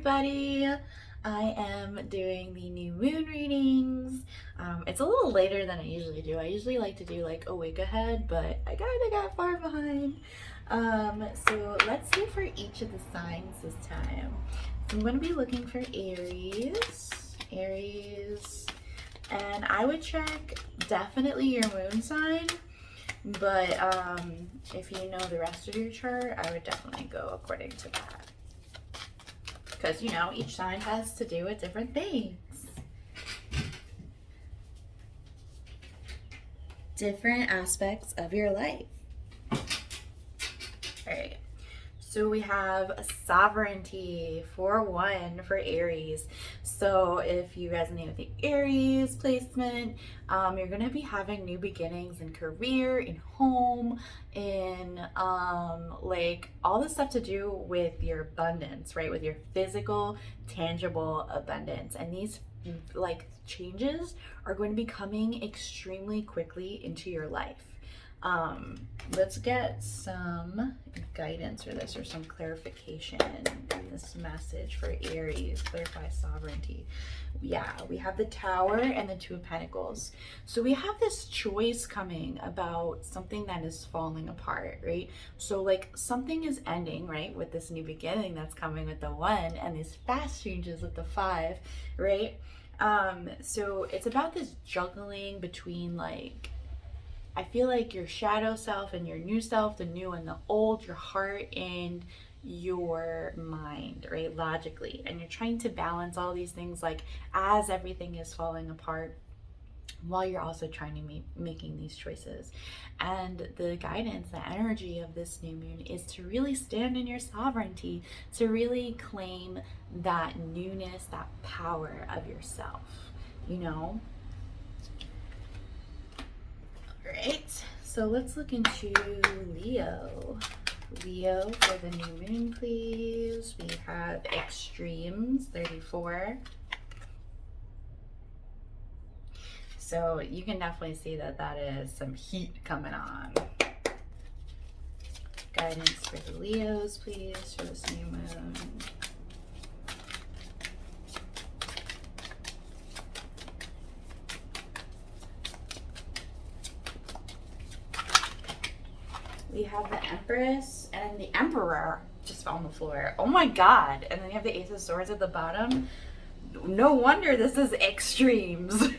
everybody. I am doing the new moon readings. It's a little later than I usually do. I usually like to do like a week ahead, but I kind of got far behind. So let's see for each of the signs this time. So I'm going to be looking for Aries, and I would check definitely your moon sign. But if you know the rest of your chart, I would definitely go according to that. Because, you know, each sign has to do with different things. Different aspects of your life. All right. So we have sovereignty for Aries. So if you resonate with the Aries placement, you're going to be having new beginnings in career, in home, in like all the stuff to do with your abundance, right? With your physical, tangible abundance. And these like changes are going to be coming extremely quickly into your life. Let's get some guidance for this or some clarification in this message for Aries. Clarify sovereignty. Yeah, we have the Tower and the Two of Pentacles. So we have this choice coming about something that is falling apart, right? So like something is ending, right, with this new beginning that's coming with the One, and these fast changes with the Five, right? So it's about this juggling between like, I feel like your shadow self and your new self, the new and the old, your heart and your mind, right? Logically. And you're trying to balance all these things like as everything is falling apart while you're also trying to making these choices. And the guidance, the energy of this new moon is to really stand in your sovereignty, to really claim that newness, that power of yourself, you know? Right, so let's look into Leo. Leo for the new moon, please. We have extremes, 34. So you can definitely see that that is some heat coming on. Guidance for the Leos, please, for this new moon. We have the Empress and the Emperor just fell on the floor. Oh my god. And then you have the Ace of Swords at the bottom. No wonder this is extremes.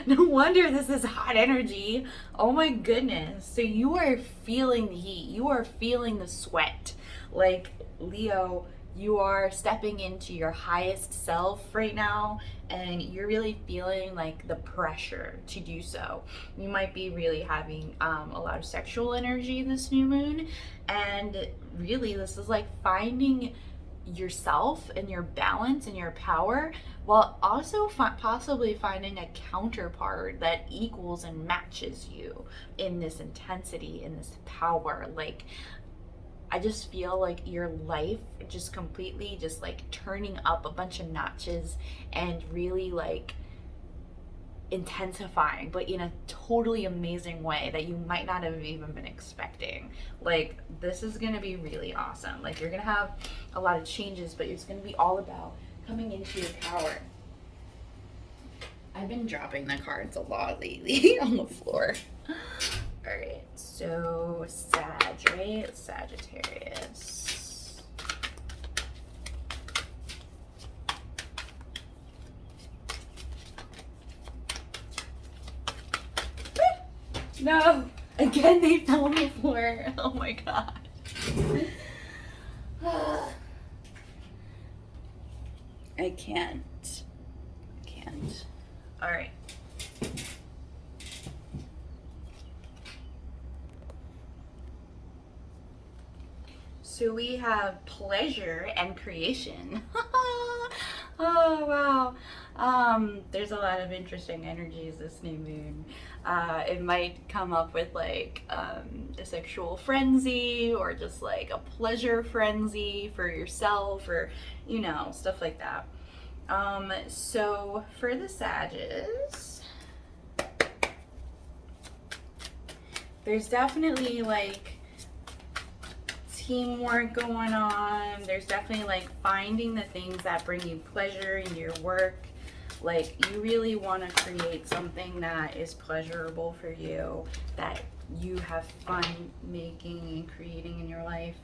No wonder this is hot energy. Oh my goodness. So you are feeling the heat. You are feeling the sweat. Like, Leo, you are stepping into your highest self right now, and you're really feeling like the pressure to do so. You might be really having a lot of sexual energy this new moon, and really this is like finding yourself and your balance and your power, while also possibly finding a counterpart that equals and matches you in this intensity, in this power. Like, I just feel like your life just completely just like turning up a bunch of notches and really like intensifying, but in a totally amazing way that you might not have even been expecting. Like, this is gonna be really awesome. Like, you're gonna have a lot of changes, but it's gonna be all about coming into your power. I've been dropping the cards a lot lately on the floor. All right, so right? Sagittarius. No, again they fell on the floor. Oh my god. I can't. All right. So we have pleasure and creation. Oh wow. There's a lot of interesting energies this new moon. It might come up with like a sexual frenzy, or just like a pleasure frenzy for yourself, or you know, stuff like that. So for the Sages, there's definitely like teamwork going on. There's definitely like finding the things that bring you pleasure in your work. Like you really want to create something that is pleasurable for you, that you have fun making and creating in your life.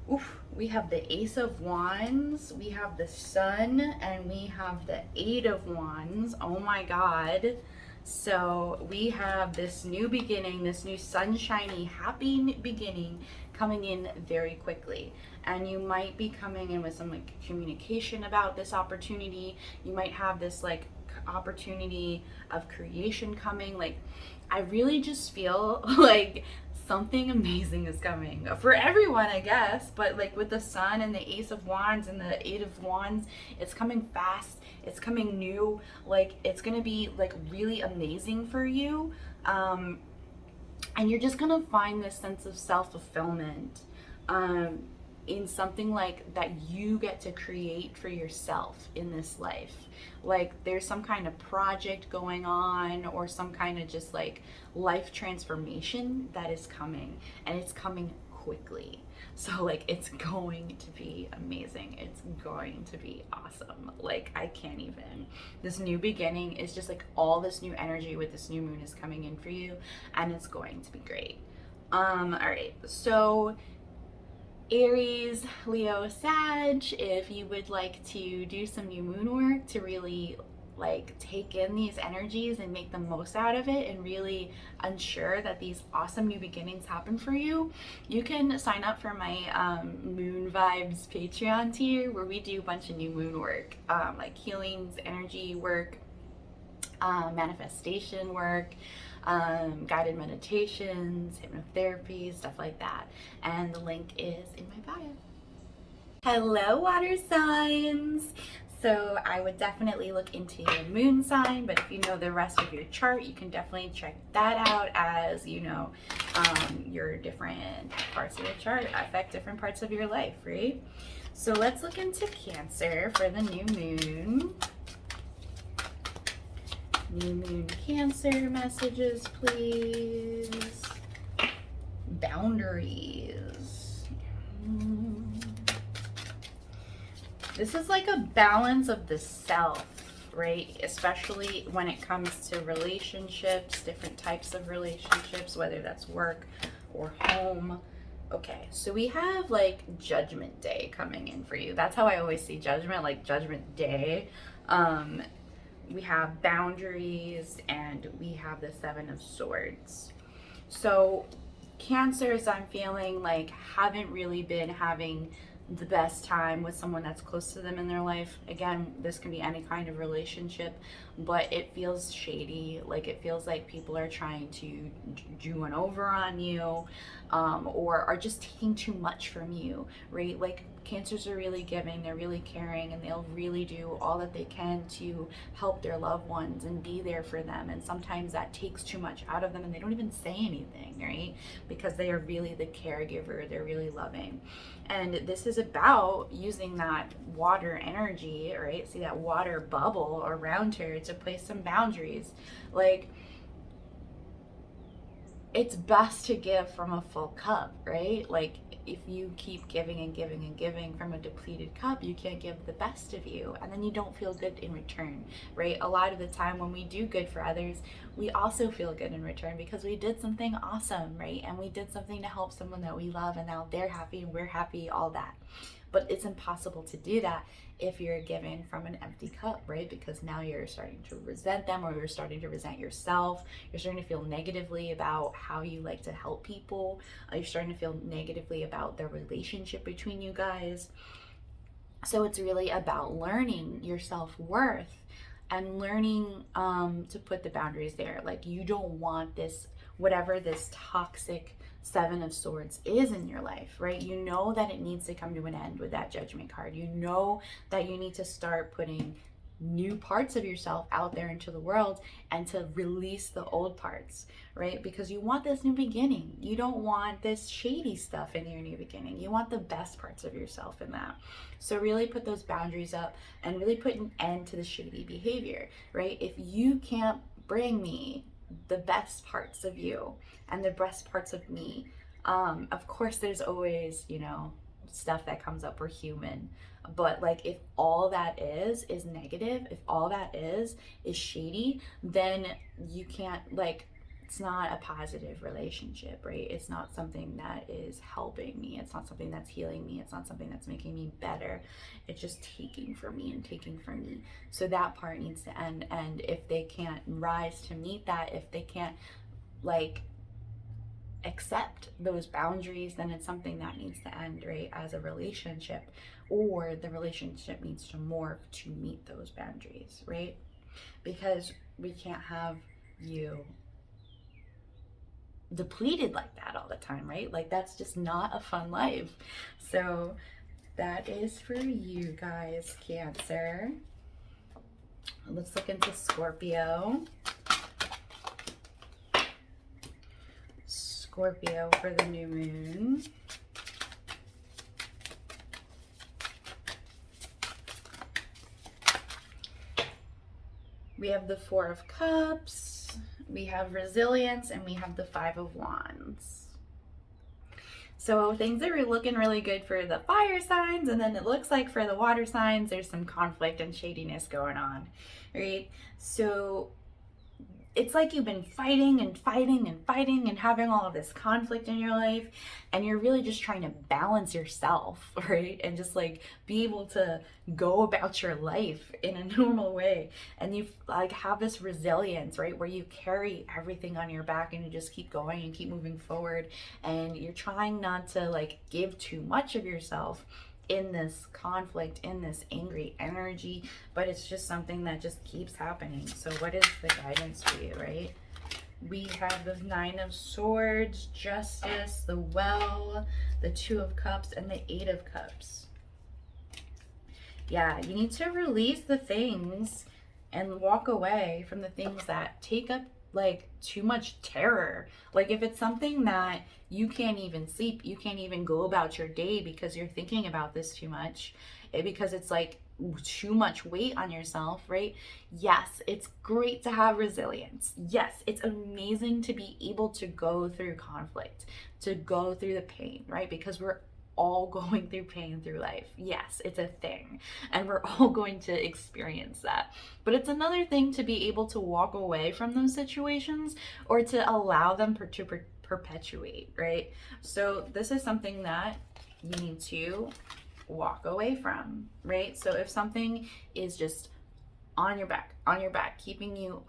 Oof, we have the Ace of Wands, we have the Sun, and we have the Eight of Wands. Oh my God. So we have this new beginning, this new sunshiny, happy beginning coming in very quickly. And you might be coming in with some like communication about this opportunity. You might have this like opportunity of creation coming. Like I really just feel like something amazing is coming for everyone, I guess. But like with the Sun and the Ace of Wands and the Eight of Wands, it's coming fast, it's coming new. Like it's gonna be like really amazing for you, and you're just gonna find this sense of self-fulfillment in something like that you get to create for yourself in this life. Like there's some kind of project going on, or some kind of just like life transformation that is coming, and it's coming quickly. So like it's going to be amazing, it's going to be awesome. Like I can't even, this new beginning is just like all this new energy with this new moon is coming in for you, and it's going to be great. All right, so Aries, Leo, Sag, if you would like to do some new moon work to really like take in these energies and make the most out of it and really ensure that these awesome new beginnings happen for you, you can sign up for my Moon Vibes Patreon tier, where we do a bunch of new moon work, like healings, energy work, manifestation work, guided meditations, hypnotherapy, stuff like that. And the link is in my bio. Hello, water signs. So I would definitely look into your moon sign, but if you know the rest of your chart, you can definitely check that out, as you know, your different parts of your chart affect different parts of your life, right? So let's look into Cancer for the new moon. New moon Cancer messages, please. Boundaries. This is like a balance of the self, right? Especially when it comes to relationships, different types of relationships, whether that's work or home. Okay, so we have like Judgment Day coming in for you. That's how I always see Judgment, like Judgment Day. We have boundaries, and we have the Seven of Swords. So Cancers, I'm feeling like haven't really been having the best time with someone that's close to them in their life. Again, this can be any kind of relationship, but it feels shady. Like it feels like people are trying to do one over on you, or are just taking too much from you, right? Like Cancers are really giving, they're really caring, and they'll really do all that they can to help their loved ones and be there for them. And sometimes that takes too much out of them, and they don't even say anything, right? Because they are really the caregiver, they're really loving. And this is about using that water energy, right? See that water bubble around her to place some boundaries. Like, it's best to give from a full cup, right? Like if you keep giving and giving and giving from a depleted cup, you can't give the best of you, and then you don't feel good in return, right? A lot of the time when we do good for others, we also feel good in return because we did something awesome, right? And we did something to help someone that we love, and now they're happy and we're happy, all that. But it's impossible to do that if you're giving from an empty cup, right? Because now you're starting to resent them, or you're starting to resent yourself. You're starting to feel negatively about how you like to help people. You're starting to feel negatively about the relationship between you guys. So it's really about learning your self-worth and learning to put the boundaries there. Like you don't want this, whatever this toxic Seven of Swords is in your life, right? You know that it needs to come to an end with that Judgment card. You know that you need to start putting new parts of yourself out there into the world and to release the old parts, right? Because you want this new beginning. You don't want this shady stuff in your new beginning. You want the best parts of yourself in that. So really put those boundaries up and really put an end to the shady behavior, right? If you can't bring me the best parts of you and the best parts of me, Of course, there's always, you know, stuff that comes up. We're human. But like, if all that is negative, if all that is shady, then you can't, like, it's not a positive relationship, right? It's not something that is helping me. It's not something that's healing me. It's not something that's making me better. It's just taking from me and taking from me. So that part needs to end. And if they can't rise to meet that, if they can't, like, accept those boundaries, then it's something that needs to end, right, as a relationship, or the relationship needs to morph to meet those boundaries, right? Because we can't have you depleted like that all the time, right? Like, that's just not a fun life. So that is for you guys, Cancer. Let's look into Scorpio. Scorpio for the new moon. We have the Four of Cups, we have resilience, and we have the Five of Wands. So things are looking really good for the fire signs, and then it looks like for the water signs, there's some conflict and shadiness going on, right? So it's like you've been fighting and fighting and fighting and having all of this conflict in your life, and you're really just trying to balance yourself, right? And just like be able to go about your life in a normal way. And you like have this resilience, right? Where you carry everything on your back and you just keep going and keep moving forward. And you're trying not to like give too much of yourself in this conflict, in this angry energy, but it's just something that just keeps happening. So what is the guidance for you, right? We have the Nine of Swords, Justice, the Well, the Two of Cups, and the Eight of Cups. Yeah, you need to release the things and walk away from the things that take up like too much terror. Like if it's something that you can't even sleep, you can't even go about your day because you're thinking about this too much, because it's like too much weight on yourself, right? Yes, it's great to have resilience. Yes, it's amazing to be able to go through conflict, to go through the pain, right? Because we're all going through pain through life. Yes, it's a thing, and we're all going to experience that. But it's another thing to be able to walk away from those situations or to allow them to perpetuate, right? So this is something that you need to walk away from, right? So if something is just on your back, keeping you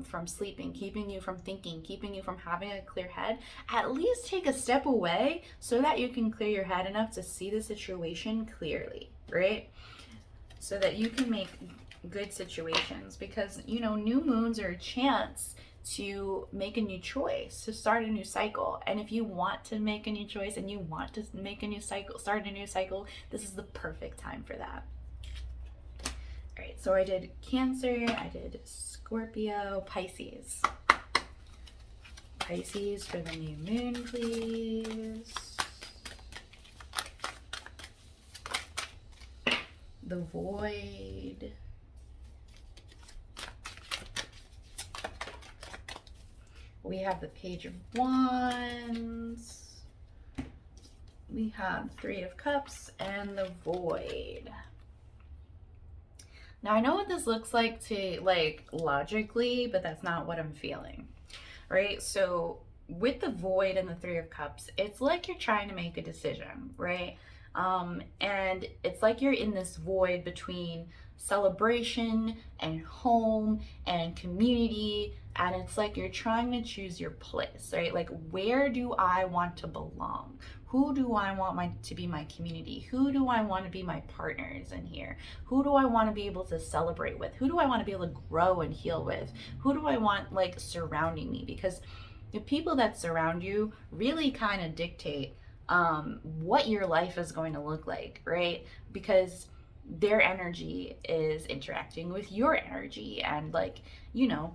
from sleeping, keeping you from thinking, keeping you from having a clear head, at least take a step away so that you can clear your head enough to see the situation clearly, right? So that you can make good situations, because, you know, new moons are a chance to make a new choice, to start a new cycle. And if you want to make a new choice and you want to make a new cycle, start a new cycle, this is the perfect time for that. All right, so I did Cancer, I did Scorpio, Pisces. Pisces for the new moon, please. The Void. We have the Page of Wands. We have Three of Cups and the Void. Now I know what this looks like to like logically, but that's not what I'm feeling, right? So with the Void and the Three of Cups, it's like you're trying to make a decision, right? And it's like you're in this void between celebration and home and community, and it's like you're trying to choose your place, right? Like, where do I want to belong? Who do I want to be my community? Who do I want to be my partners in here? Who do I want to be able to celebrate with? Who do I want to be able to grow and heal with? Who do I want like surrounding me? Because the people that surround you really kind of dictate what your life is going to look like, right? Because their energy is interacting with your energy, and like, you know,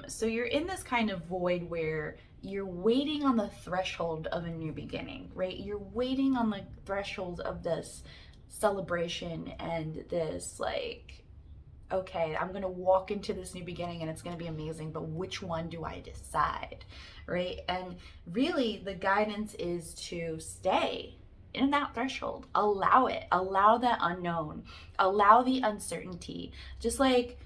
so you're in this kind of void where you're waiting on the threshold of a new beginning, right? You're waiting on the threshold of this celebration and this like okay, I'm gonna walk into this new beginning and it's gonna be amazing, but which one do I decide, right? And really, the guidance is to stay in that threshold, allow it, allow that unknown, allow the uncertainty, just like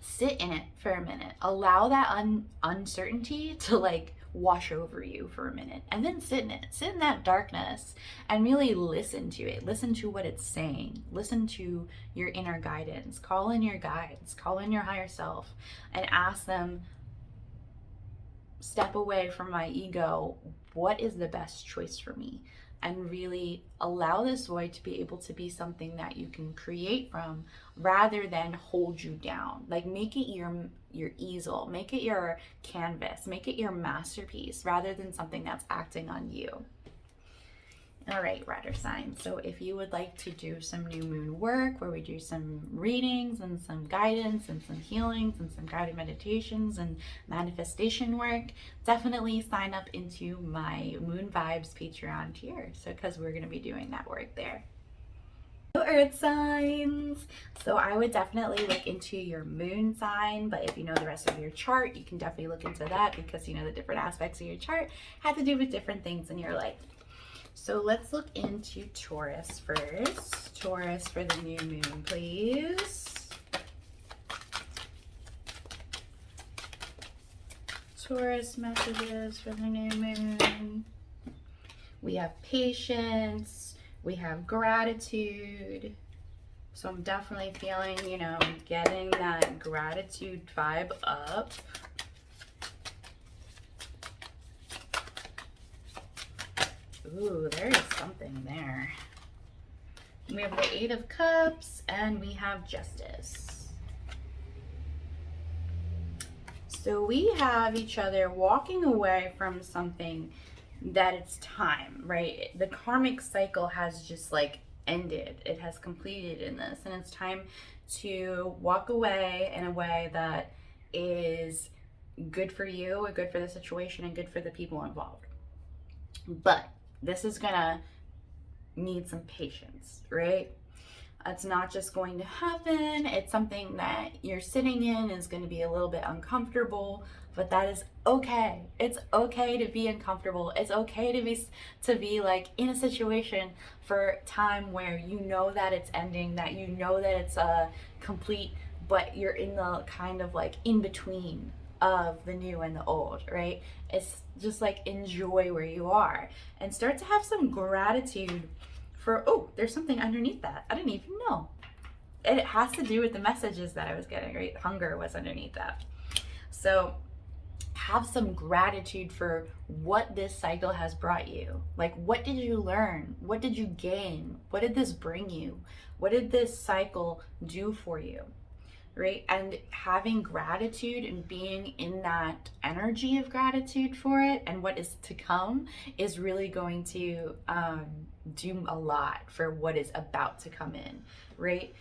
sit in it for a minute, allow that uncertainty to like wash over you for a minute, and then sit in it, sit in that darkness, and really listen to it, listen to what it's saying, listen to your inner guidance, call in your guides, call in your higher self, and ask them, step away from my ego, what is the best choice for me? And really allow this void to be able to be something that you can create from, rather than hold you down. Like, make it your easel, make it your canvas, make it your masterpiece, rather than something that's acting on you. All right, water signs. So if you would like to do some new moon work where we do some readings and some guidance and some healings and some guided meditations and manifestation work, definitely sign up into my Moon Vibes Patreon tier. So because we're going to be doing that work there. Earth signs. So I would definitely look into your moon sign, but if you know the rest of your chart, you can definitely look into that, because you know the different aspects of your chart have to do with different things in your life. So let's look into Taurus first. Taurus for the new moon, please. Taurus messages for the new moon. We have patience. We have gratitude. So I'm definitely feeling, you know, getting that gratitude vibe up. Ooh, there is something there. We have the Eight of Cups and we have Justice. So we have each other walking away from something that it's time, right? The karmic cycle has just like ended. It has completed in this, and it's time to walk away in a way that is good for you, and good for the situation, and good for the people involved. But this is gonna need some patience, right? It's not just going to happen. It's something that you're sitting in, is going to be a little bit uncomfortable, but that is okay. It's okay to be uncomfortable. It's okay to be like in a situation for time where you know that it's ending, that you know that it's complete, but you're in the kind of like in between of the new and the old, right? It's just like enjoy where you are and start to have some gratitude for, oh, there's something underneath that. I didn't even know. It has to do with the messages that I was getting, right? Hunger was underneath that. So have some gratitude for what this cycle has brought you. Like, what did you learn? What did you gain? What did this bring you? What did this cycle do for you? Right? And having gratitude and being in that energy of gratitude for it and what is to come is really going to do a lot for what is about to come in, right?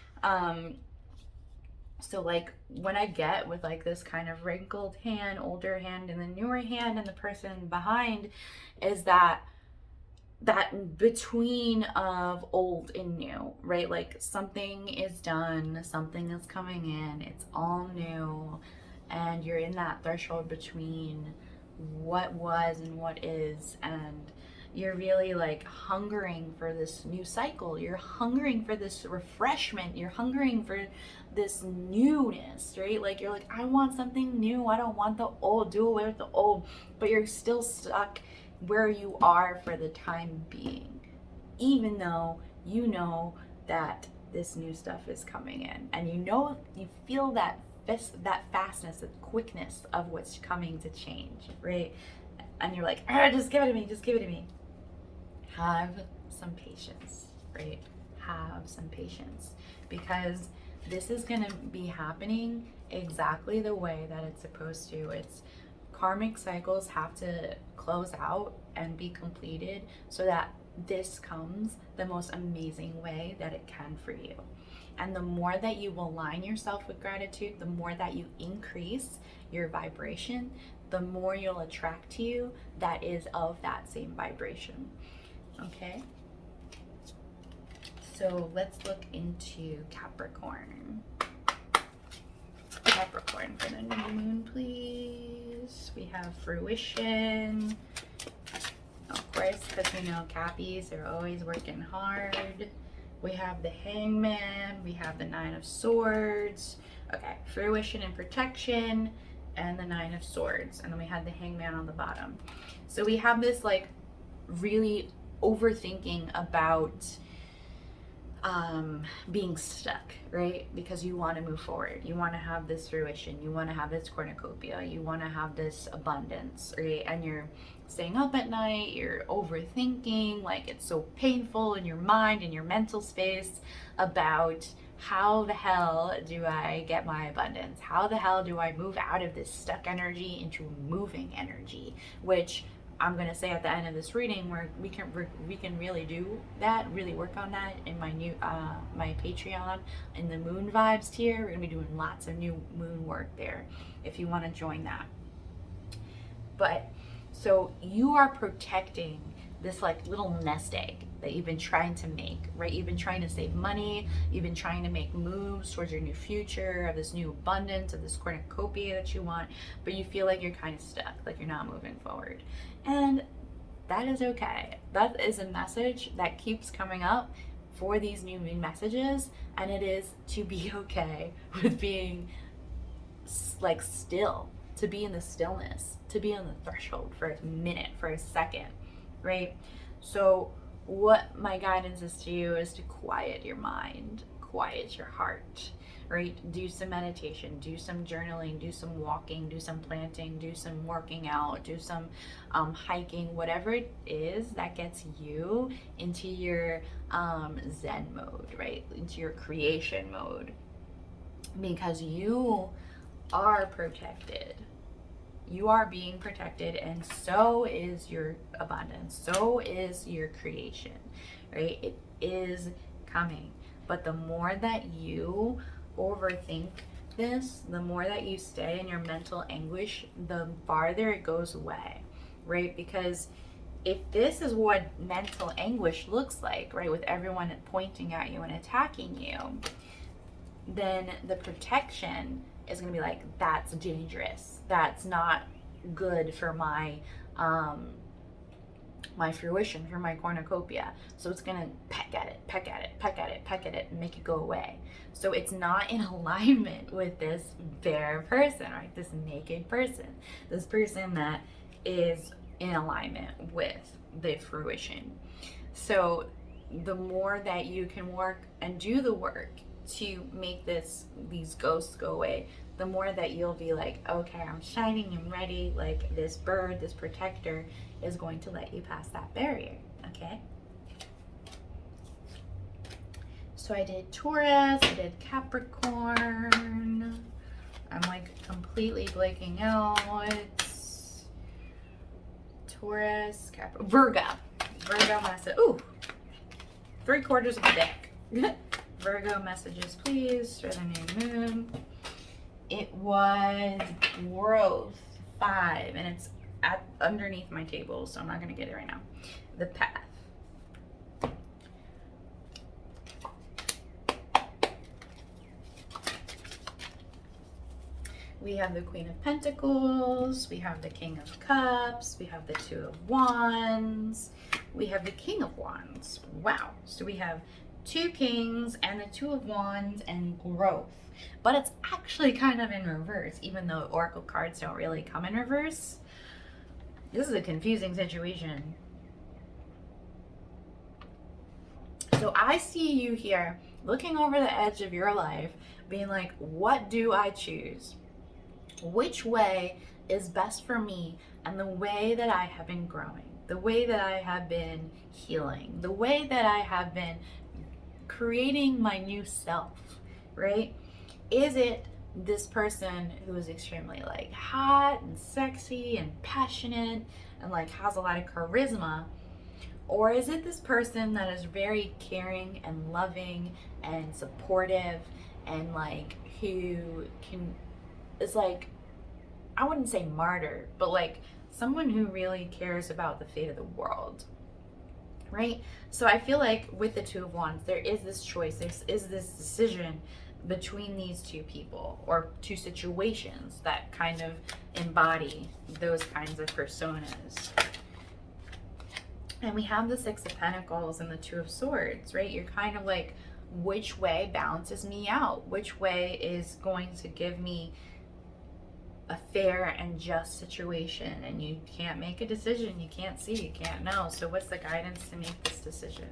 So like when I get with like this kind of wrinkled hand, older hand, and the newer hand, and the person behind, is that between of old and new, right? Like something is done, something is coming in, it's all new, and you're in that threshold between what was and what is, and you're really like hungering for this new cycle. You're hungering for this refreshment. You're hungering for this newness, right? Like you're like, I want something new. I don't want the old. Do away with the old. But you're still stuck where you are for the time being, even though you know that this new stuff is coming in, and you feel that fastness, that quickness of what's coming to change, right? And you're like, just give it to me, just give it to me. Have some patience, right? Have some patience, because this is going to be happening exactly the way that it's supposed to. It's karmic cycles have to close out and be completed so that this comes the most amazing way that it can for you. And the more that you align yourself with gratitude, the more that you increase your vibration, the more you'll attract to you that is of that same vibration. Okay? So let's look into Capricorn. Capricorn for the new moon, please. We have fruition. Of course, because we know Cappies are always working hard. We have the Hangman. We have the Nine of Swords. Okay, fruition and protection, and the Nine of Swords. And then we had the Hangman on the bottom. So we have this like really overthinking about being stuck, right? Because you want to move forward, you want to have this fruition, you want to have this cornucopia, you want to have this abundance, right? And you're staying up at night, you're overthinking, like it's so painful in your mind, in your mental space, about how the hell do I get my abundance? How the hell do I move out of this stuck energy into moving energy? Which I'm going to say at the end of this reading, where we can really do that, really work on that in my new my Patreon in the moon vibes tier. We're going to be doing lots of new moon work there if you want to join that. But so you are protecting this like little nest egg that you've been trying to make, right? You've been trying to save money, you've been trying to make moves towards your new future, of this new abundance, of this cornucopia that you want, but you feel like you're kind of stuck, like you're not moving forward. And that is okay. That is a message that keeps coming up for these new moon messages, and it is to be okay with being like still, to be in the stillness, to be on the threshold for a minute, for a second, right? So what my guidance is to you is to quiet your mind, quiet your heart, right? Do some meditation, do some journaling, do some walking, do some planting, do some working out, do some hiking, whatever it is that gets you into your Zen mode, right? Into your creation mode, because you are protected. You are being protected, and so is your abundance, so is your creation, right? It is coming. But the more that you overthink this, the more that you stay in your mental anguish, the farther it goes away, right? Because if this is what mental anguish looks like, right, with everyone pointing at you and attacking you, then the protection is going to be like, that's dangerous, that's not good for my my fruition, for my cornucopia. So it's going to peck at it and make it go away. So it's not in alignment with this bare person, right? This naked person, this person that is in alignment with the fruition. So the more that you can work and do the work to make these ghosts go away, the more that you'll be like, okay, I'm shining and ready. Like this bird, this protector is going to let you pass that barrier, okay? So I did Taurus, I did Capricorn. I'm like completely blanking out. Taurus, Virgo. Virgo message. Ooh, 3/4 of the deck. Virgo messages, please, for the new moon. It was growth 5, and it's underneath my table, so I'm not going to get it right now. The path. We have the Queen of Pentacles, we have the King of Cups, we have the Two of Wands, we have the King of Wands. Wow. So we have 2 kings and the Two of Wands and growth. But it's actually kind of in reverse, even though oracle cards don't really come in reverse. This is a confusing situation. So I see you here looking over the edge of your life, being like, what do I choose? Which way is best for me and the way that I have been growing, the way that I have been healing, the way that I have been creating my new self, right? Is it this person who is extremely like hot and sexy and passionate and like has a lot of charisma? Or is it this person that is very caring and loving and supportive and like who is like, I wouldn't say martyr, but like someone who really cares about the fate of the world, right? So I feel like with the Two of Wands, there is this choice, there is this decision between these two people or two situations that kind of embody those kinds of personas. And we have the Six of Pentacles and the Two of Swords, right? You're kind of like, which way balances me out? Which way is going to give me a fair and just situation? And you can't make a decision. You can't see, you can't know. So what's the guidance to make this decision?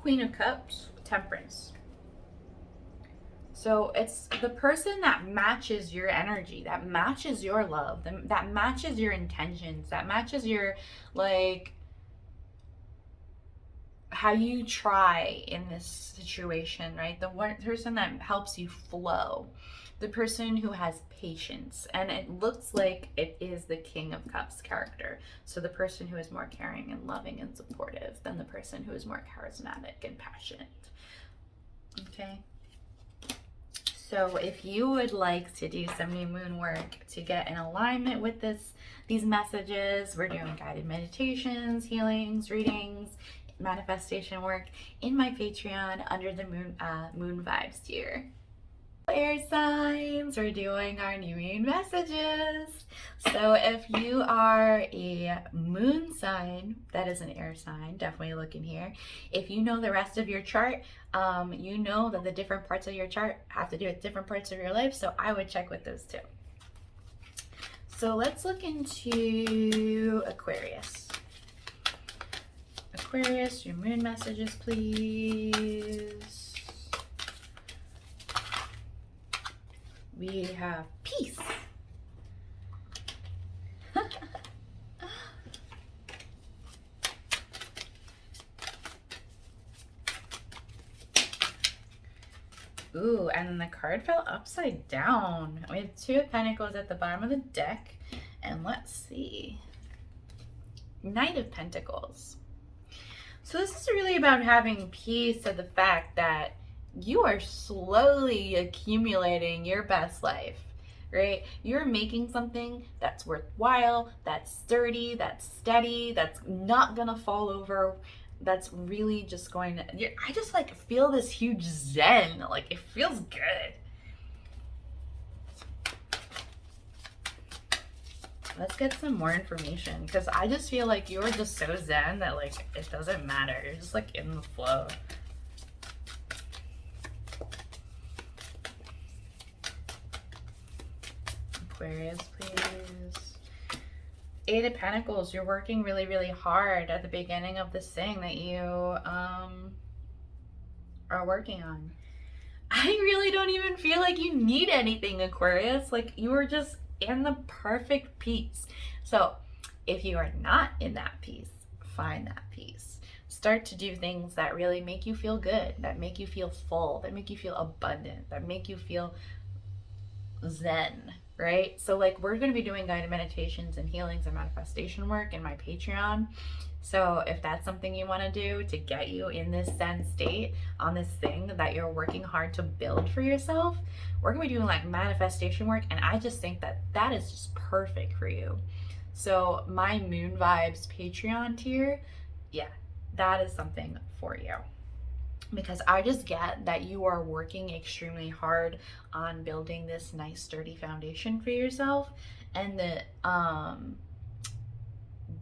Queen of Cups, Temperance. So it's the person that matches your energy, that matches your love, that matches your intentions, that matches your, like, how you try in this situation, right? The one person that helps you flow, the person who has patience. And it looks like it is the King of Cups character. So the person who is more caring and loving and supportive than the person who is more charismatic and passionate. Okay. So if you would like to do some new moon work to get in alignment with these messages, we're doing guided meditations, healings, readings, manifestation work in my Patreon under the moon vibes tier. Air signs, we're doing our new moon messages. So if you are a moon sign, that is an air sign, definitely look in here. If you know the rest of your chart, you know that the different parts of your chart have to do with different parts of your life, so I would check with those too. So let's look into Aquarius. Aquarius, your moon messages, please. We have peace. Ooh, and then the card fell upside down. We have Two of Pentacles at the bottom of the deck. And let's see. Knight of Pentacles. So this is really about having peace of the fact that you are slowly accumulating your best life, right? You're making something that's worthwhile, that's sturdy, that's steady, that's not gonna fall over, that's really just going to, I just like feel this huge zen, like it feels good. Let's get some more information, because I just feel like you're just so zen that like it doesn't matter, you're just like in the flow. Aquarius, please. Eight of Pentacles, you're working really, really hard at the beginning of this thing that you are working on. I really don't even feel like you need anything, Aquarius. Like, you are just in the perfect peace. So if you are not in that peace, find that peace. Start to do things that really make you feel good, that make you feel full, that make you feel abundant, that make you feel zen, right? So like, we're going to be doing guided meditations and healings and manifestation work in my Patreon. So if that's something you want to do to get you in this zen state on this thing that you're working hard to build for yourself, we're going to be doing like manifestation work. And I just think that that is just perfect for you. So my Moon Vibes Patreon tier, yeah, that is something for you. Because I just get that you are working extremely hard on building this nice sturdy foundation for yourself, and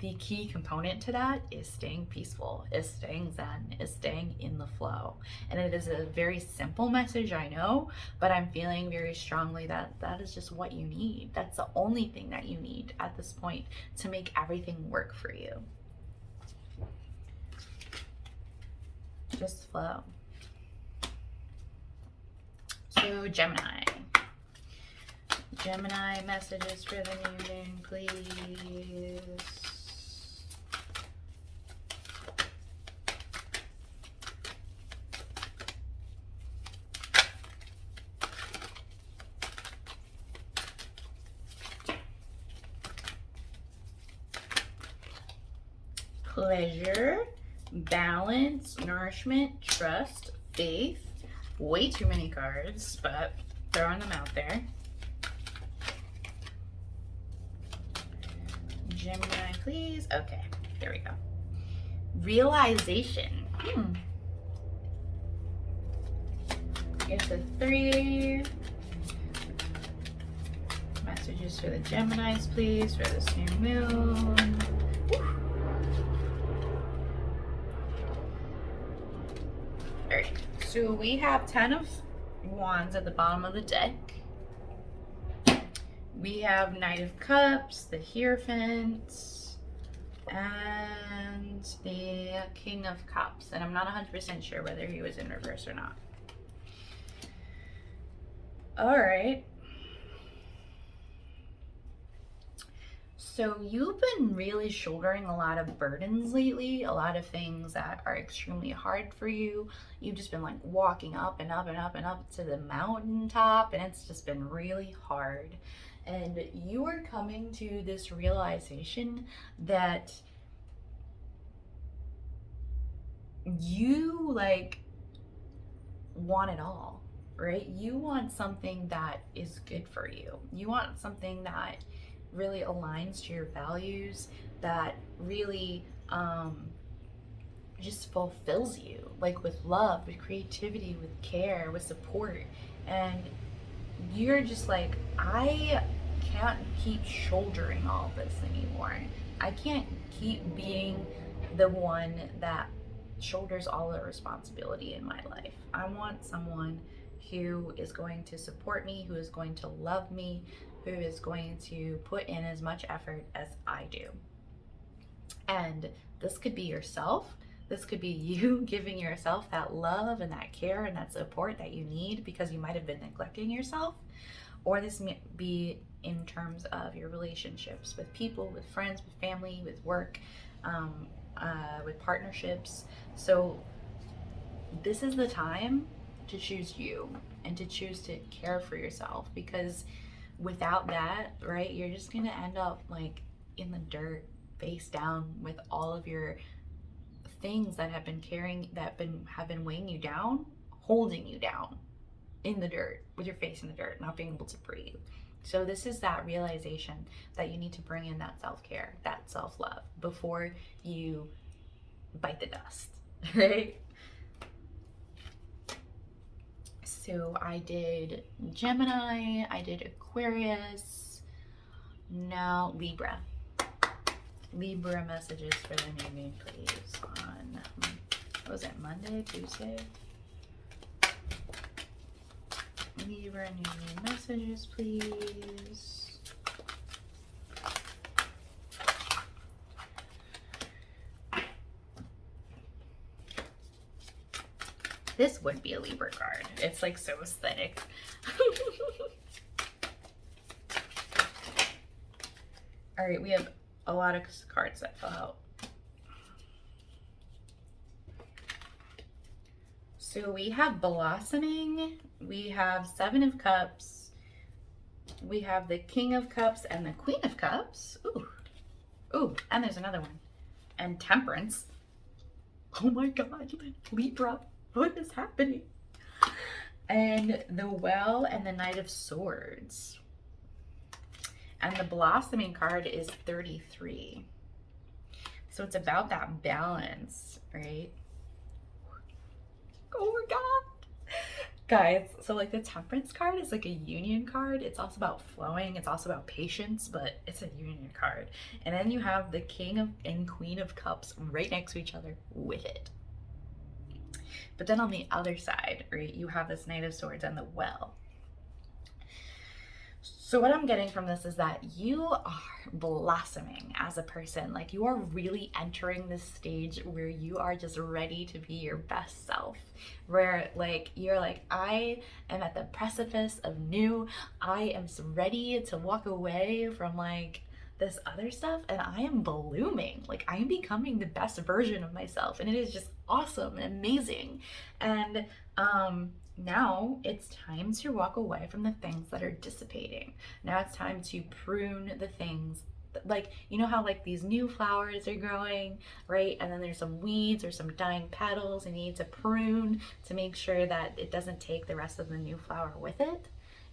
the key component to that is staying peaceful, is staying zen, is staying in the flow. And it is a very simple message, I know, but I'm feeling very strongly that that is just what you need. That's the only thing that you need at this point to make everything work for you. Just flow. So Gemini. Gemini messages for the new moon, please. Pleasure, balance, nourishment, trust, faith. Way too many cards, but throwing them out there. Gemini please. Okay, there we go. Realization. Here's the 3. Messages for the Geminis, please, for this new moon. Alright, so we have 10 of Wands at the bottom of the deck. We have Knight of Cups, the Hierophant, and the King of Cups. And I'm not 100% sure whether he was in reverse or not. Alright. So you've been really shouldering a lot of burdens lately, a lot of things that are extremely hard for you. You've just been like walking up and up and up and up to the mountaintop, and it's just been really hard. And you are coming to this realization that you like want it all, right? You want something that is good for you. You want something that really aligns to your values, that really just fulfills you, like with love, with creativity, with care, with support. And you're just like, I can't keep shouldering all this anymore. I can't keep being the one that shoulders all the responsibility in my life. I want someone who is going to support me, who is going to love me, who is going to put in as much effort as I do. And this could be yourself. This could be you giving yourself that love and that care and that support that you need because you might have been neglecting yourself. Or this may be in terms of your relationships with people, with friends, with family, with work, with partnerships. So this is the time to choose you and to choose to care for yourself, because without that, right, you're just gonna end up like in the dirt, face down, with all of your things that have been weighing you down, holding you down in the dirt, with your face in the dirt, not being able to breathe. So this is that realization that you need to bring in that self-care, that self-love before you bite the dust, right? So I did Gemini, I did Aquarius, now Libra. Libra messages for the new moon, please, on, what was it, Monday, Tuesday? Libra new moon messages, please. This would be a Libra card. It's like so aesthetic. All right, we have a lot of cards that fell out. So we have blossoming, we have 7 of Cups, we have the King of Cups and the Queen of Cups. Ooh, ooh, and there's another one. And Temperance. Oh my God, Libra, what is happening? And the Well and the Knight of Swords. And the blossoming card is 33. So it's about that balance, right? Oh my God. Guys, so like the Temperance card is like a union card. It's also about flowing. It's also about patience, but it's a union card. And then you have the King of and Queen of Cups right next to each other with it. But then on the other side, right, you have this Knight of Swords and the Well. So what I'm getting from this is that you are blossoming as a person. Like, you are really entering this stage where you are just ready to be your best self. Where like, you're like, I am at the precipice of new. I am ready to walk away from like this other stuff, and I am blooming. Like, I am becoming the best version of myself, and it is just awesome and amazing. And now it's time to walk away from the things that are dissipating. Now it's time to prune the things that, like, you know how like these new flowers are growing, right? And then there's some weeds or some dying petals, and you need to prune to make sure that it doesn't take the rest of the new flower with it.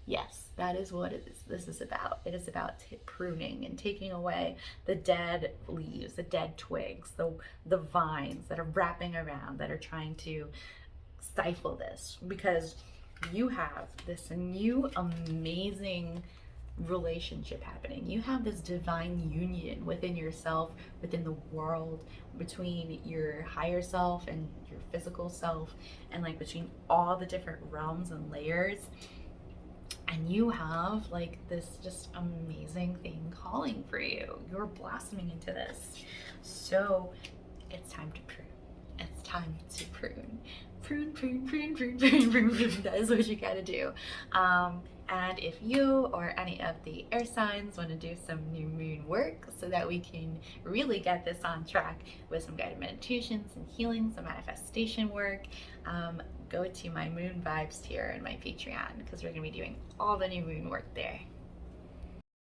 Yes, that is what this is about. It is about pruning and taking away the dead leaves, the dead twigs, the vines that are wrapping around, that are trying to stifle this, because you have this new amazing relationship happening. You have this divine union within yourself, within the world, between your higher self and your physical self, and like between all the different realms and layers. And you have like this just amazing thing calling for you. You're blossoming into this. So it's time to prune. It's time to prune. Prune, prune, prune, prune, prune, prune, prune. That is what you gotta do. And if you or any of the air signs want to do some new moon work so that we can really get this on track with some guided meditations and healing, some manifestation work, go to my moon vibes tier in my Patreon, because we're going to be doing all the new moon work there.